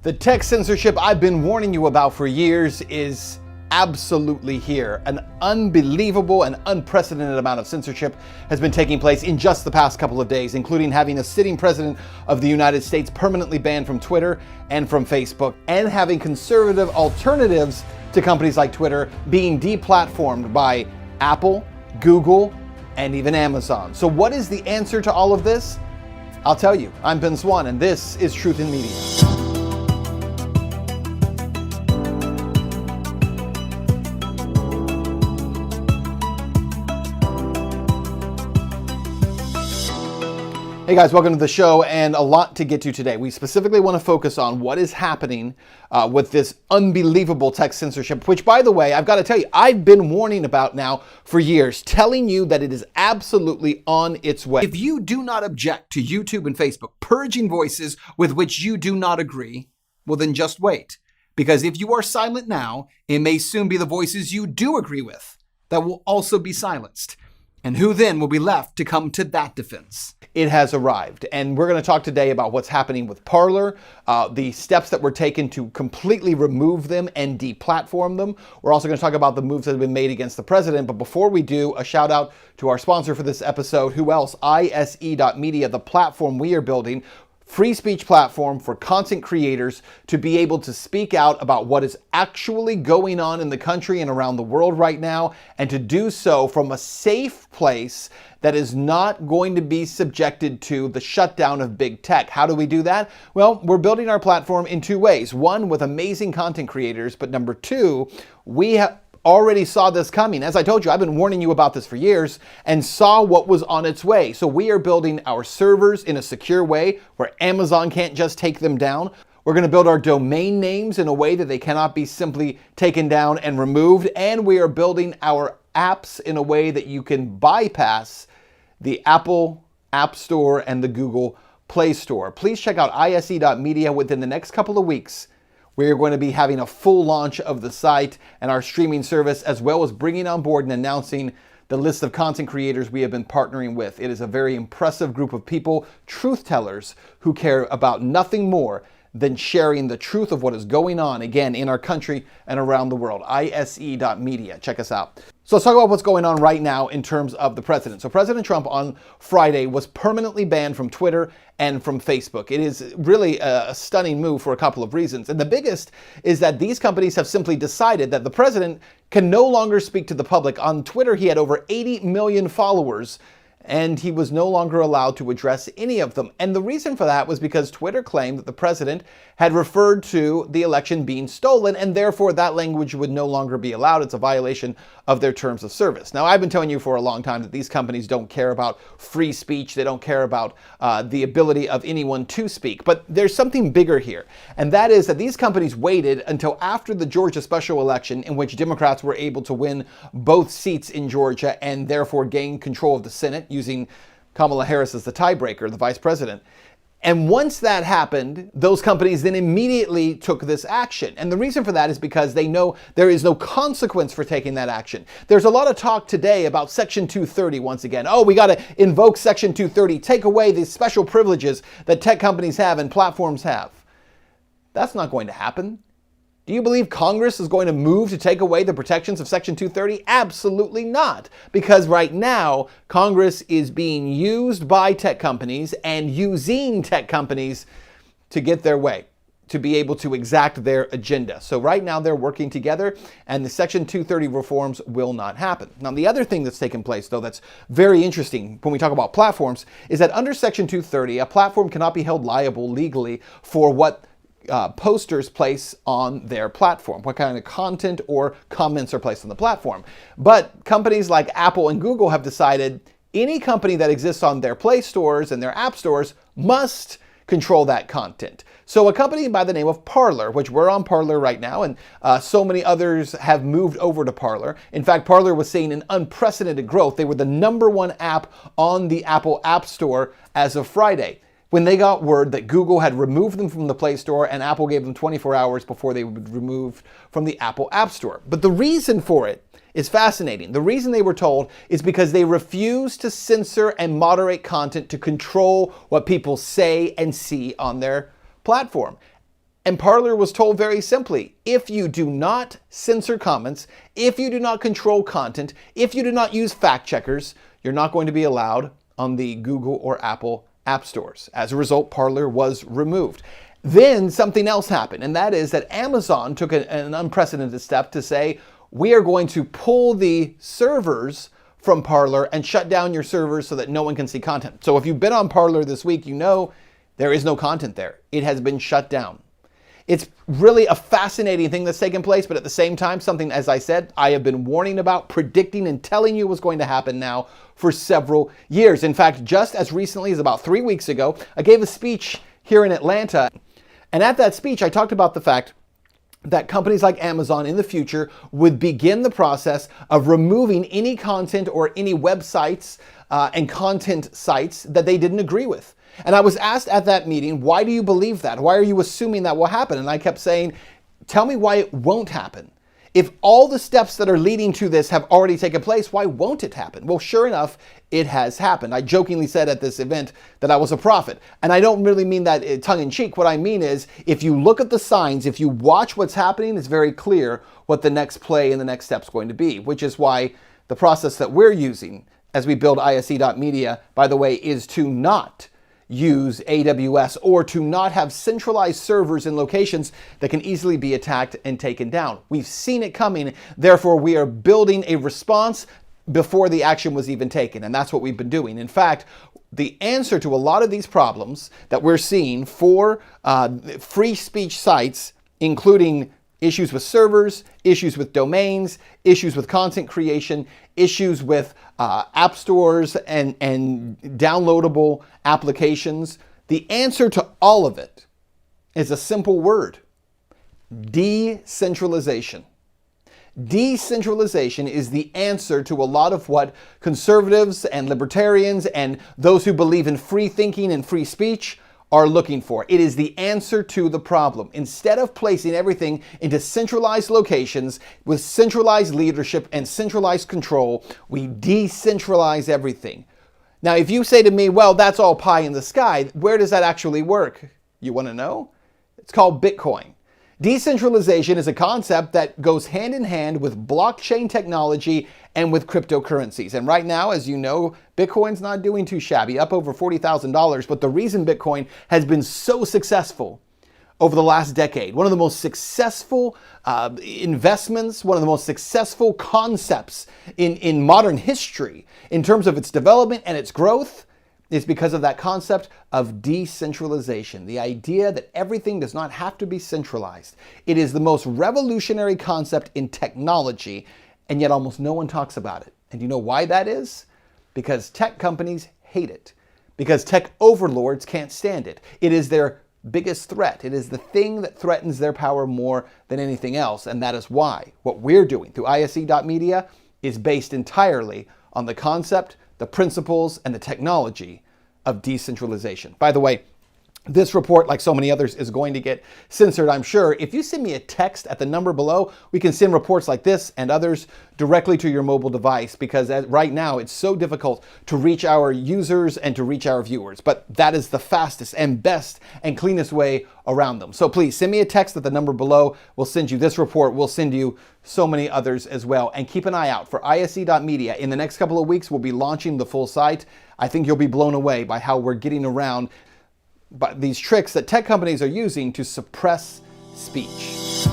The tech censorship I've been warning you about for years is absolutely here. An unbelievable and unprecedented amount of censorship has been taking place in just the past couple of days, including having a sitting president of the United States permanently banned from Twitter and from Facebook, and having conservative alternatives to companies like Twitter being deplatformed by Apple, Google, and even Amazon. So what is the answer to all of this? I'll tell you. I'm Ben Swann, and this is Truth in Media. Hey guys, welcome to the show, and a lot to get to today. We specifically want to focus on what is happening with this unbelievable tech censorship, which, by the way, I've got to tell you, I've been warning about now for years, telling you that it is absolutely on its way. If you do not object to YouTube and Facebook purging voices with which you do not agree, well then just wait. Because if you are silent now, it may soon be the voices you do agree with that will also be silenced. And who then will be left to come to that defense? It has arrived, and we're going to talk today about what's happening with Parler, the steps that were taken to completely remove them and deplatform them. We're also going to talk about the moves that have been made against the president. But before we do, a shout out to our sponsor for this episode. Who else? IS.media, the platform we are building. Free speech platform for content creators to be able to speak out about what is actually going on in the country and around the world right now, and to do so from a safe place that is not going to be subjected to the shutdown of big tech. How do we do that? Well, we're building our platform in two ways. One, with amazing content creators, but number two, we already saw this coming. As I told you, I've been warning you about this for years and saw what was on its way. So we are building our servers in a secure way where Amazon can't just take them down. We're going to build our domain names in a way that they cannot be simply taken down and removed. And we are building our apps in a way that you can bypass the Apple App Store and the Google Play Store. Please check out ise.media within the next couple of weeks. We are going to be having a full launch of the site and our streaming service, as well as bringing on board and announcing the list of content creators we have been partnering with. It is a very impressive group of people, truth tellers, who care about nothing more than sharing the truth of what is going on, again, in our country and around the world. ise.media. Check us out. So let's talk about what's going on right now in terms of the president. So President Trump on Friday was permanently banned from Twitter and from Facebook. It is really a stunning move for a couple of reasons. And the biggest is that these companies have simply decided that the president can no longer speak to the public. On Twitter, he had over 80 million followers, and he was no longer allowed to address any of them. And the reason for that was because Twitter claimed that the president had referred to the election being stolen, and therefore that language would no longer be allowed. It's a violation of their terms of service. Now, I've been telling you for a long time that these companies don't care about free speech. They don't care about the ability of anyone to speak. But there's something bigger here, and that is that these companies waited until after the Georgia special election, in which Democrats were able to win both seats in Georgia and therefore gain control of the Senate, using Kamala Harris as the tiebreaker, the vice president. And once that happened, those companies then immediately took this action. And the reason for that is because they know there is no consequence for taking that action. There's a lot of talk today about Section 230 once again. Oh, we got to invoke Section 230, take away these special privileges that tech companies have and platforms have. That's not going to happen. Do you believe Congress is going to move to take away the protections of Section 230? Absolutely not. Because right now, Congress is being used by tech companies and using tech companies to get their way, to be able to exact their agenda. So right now they're working together, and the Section 230 reforms will not happen. Now, the other thing that's taken place, though, that's very interesting when we talk about platforms, is that under Section 230, a platform cannot be held liable legally for what posters place on their platform, what kind of content or comments are placed on the platform. But companies like Apple and Google have decided any company that exists on their Play stores and their app stores must control that content. So a company by the name of Parler, which we're on Parler right now, and so many others have moved over to Parler. In fact, Parler was seeing an unprecedented growth. They were the #1 app on the Apple App Store as of Friday, when they got word that Google had removed them from the Play Store and Apple gave them 24 hours before they would be removed from the Apple App Store. But the reason for it is fascinating. The reason they were told is because they refuse to censor and moderate content to control what people say and see on their platform. And Parler was told very simply, if you do not censor comments, if you do not control content, if you do not use fact checkers, you're not going to be allowed on the Google or Apple app stores. As a result, Parler was removed. Then something else happened, and that is that Amazon took an unprecedented step to say, we are going to pull the servers from Parler and shut down your servers so that no one can see content. So if you've been on Parler this week, you know there is no content there. It has been shut down. It's really a fascinating thing that's taken place, but at the same time, something, as I said, I have been warning about, predicting, and telling you was going to happen now for several years. In fact, just as recently as about 3 weeks ago, I gave a speech here in Atlanta. And at that speech, I talked about the fact that companies like Amazon in the future would begin the process of removing any content or any websites and content sites that they didn't agree with. And I was asked at that meeting, why do you believe that? Why are you assuming that will happen? And I kept saying, tell me why it won't happen. If all the steps that are leading to this have already taken place, why won't it happen? Well, sure enough, it has happened. I jokingly said at this event that I was a prophet. And I don't really mean that tongue in cheek. What I mean is, if you look at the signs, if you watch what's happening, it's very clear what the next play and the next step is going to be, which is why the process that we're using as we build ISE.media, by the way, is to not use AWS or to not have centralized servers in locations that can easily be attacked and taken down. We've seen it coming, therefore we are building a response before the action was even taken, and that's what we've been doing. In fact, the answer to a lot of these problems that we're seeing for free speech sites, including issues with servers, issues with domains, issues with content creation, issues with app stores and downloadable applications. The answer to all of it is a simple word: decentralization. Decentralization is the answer to a lot of what conservatives and libertarians and those who believe in free thinking and free speech are looking for. It is the answer to the problem. Instead of placing everything into centralized locations with centralized leadership and centralized control, we decentralize everything. Now, if you say to me, well, that's all pie in the sky, where does that actually work? You want to know? It's called Bitcoin. Decentralization is a concept that goes hand in hand with blockchain technology and with cryptocurrencies. And right now, as you know, Bitcoin's not doing too shabby, up over $40,000. But the reason Bitcoin has been so successful over the last decade, one of the most successful investments, one of the most successful concepts in modern history in terms of its development and its growth, is because of that concept of decentralization, the idea that everything does not have to be centralized. It is the most revolutionary concept in technology, and yet almost no one talks about it. And you know why that is? Because tech companies hate it. Because tech overlords can't stand it. It is their biggest threat. It is the thing that threatens their power more than anything else, and that is why what we're doing through ISE.media is based entirely on the concept, the principles, and the technology of decentralization. By the way, this report, like so many others, is going to get censored, I'm sure. If you send me a text at the number below, we can send reports like this and others directly to your mobile device, because right now it's so difficult to reach our users and to reach our viewers. But that is the fastest and best and cleanest way around them. So please send me a text at the number below. We'll send you this report. We'll send you so many others as well. And keep an eye out for ISE.media. In the next couple of weeks, we'll be launching the full site. I think you'll be blown away by how we're getting around these tricks that tech companies are using to suppress speech.